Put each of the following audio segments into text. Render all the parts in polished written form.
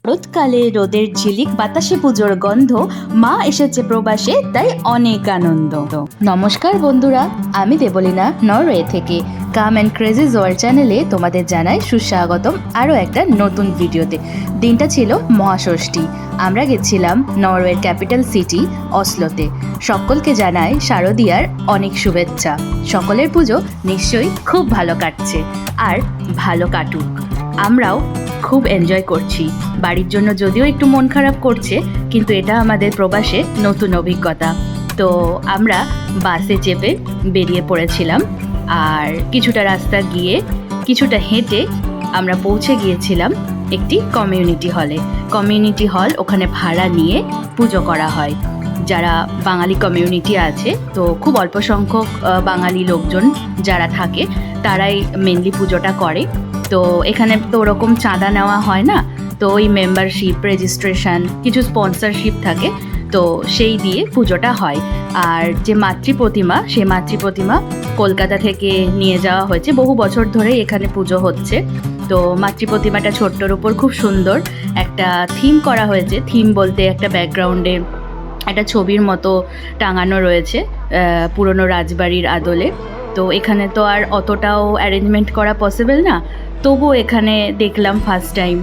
শরৎকালে রোদের ঝিলিক, বাতাসে পুজোর গন্ধ, মা এসেছে প্রবাসে, তাই অনেক আনন্দ। নমস্কার বন্ধুরা, আমি দেবলীনা নরওয়ে থেকে কাম অ্যান্ড ক্রেজি জোয়ার চ্যানেলে তোমাদের জানাই সুস্বাগতম আরও একটা নতুন ভিডিওতে। দিনটা ছিল মহাষষ্ঠী। আমরা গেছিলাম নরওয়ের ক্যাপিটাল সিটি অসলোতে। সকলকে জানাই শারদীয়ার অনেক শুভেচ্ছা। সকলের পুজো নিশ্চয়ই খুব ভালো কাটছে, আর ভালো কাটুক। আমরাও খুব এনজয় করছি। বাড়ির জন্য যদিও একটু মন খারাপ করছে, কিন্তু এটা আমাদের প্রবাসে নতুন অভিজ্ঞতা। তো আমরা বাসে চেপে বেরিয়ে পড়েছিলাম, আর কিছুটা রাস্তা গিয়ে কিছুটা হেঁটে আমরা পৌঁছে গিয়েছিলাম একটি কমিউনিটি হলে। কমিউনিটি হল ওখানে ভাড়া নিয়ে পুজো করা হয়। যারা বাঙালি কমিউনিটি আছে, তো খুব অল্প সংখ্যক বাঙালি লোকজন যারা থাকে তারাই মেনলি পুজোটা করে। তো এখানে তো ওরকম চাঁদা নেওয়া হয় না, তো ওই মেম্বারশিপ, রেজিস্ট্রেশন, কিছু স্পন্সরশিপ থাকে, তো সেই দিয়ে পুজোটা হয়। আর যে মাতৃপ্রতিমা, সেই মাতৃপ্রতিমা কলকাতা থেকে নিয়ে যাওয়া হয়েছে। বহু বছর ধরে এখানে পুজো হচ্ছে। তো মাতৃপ্রতিমাটা ছোট্টর উপর খুব সুন্দর একটা থিম করা হয়েছে। থিম বলতে একটা ব্যাকগ্রাউন্ডে একটা ছবির মতো টাঙানো রয়েছে পুরনো রাজবাড়ির আদলে। তো এখানে তো আর অতটাও অ্যারেঞ্জমেন্ট করা পসিবল না, তবুও এখানে দেখলাম ফার্স্ট টাইম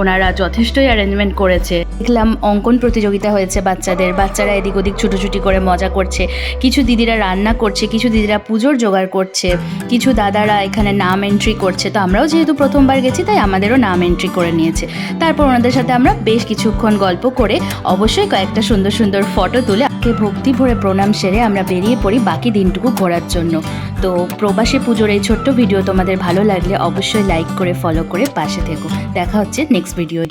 ওনারা যথেষ্টই অ্যারেঞ্জমেন্ট করেছে। দেখলাম অঙ্কন প্রতিযোগিতা হয়েছে বাচ্চাদের, বাচ্চারা এদিক ওদিক ছুটোছুটি করে মজা করছে। কিছু দিদিরা রান্না করছে, কিছু দিদিরা পুজোর জোগাড় করছে, কিছু দাদারা এখানে নাম এন্ট্রি করছে। তো আমরাও যেহেতু প্রথমবার গেছি, তাই আমাদেরও নাম এন্ট্রি করে নিয়েছে। তারপর ওনাদের সাথে আমরা বেশ কিছুক্ষণ গল্প করে অবশ্যই কয়েকটা সুন্দর সুন্দর ফটো তুলে ভক্তি ভরে প্রণাম সেরে আমরা বেরিয়ে পড়ি বাকি দিনটুকু ঘোরার জন্য। তো প্রবাসী পুজোর এই ছোট্ট ভিডিও তোমাদের ভালো লাগলে অবশ্যই লাইক করে ফলো করে পাশে থেকো। দেখা হচ্ছে নেক্সট ভিডিও।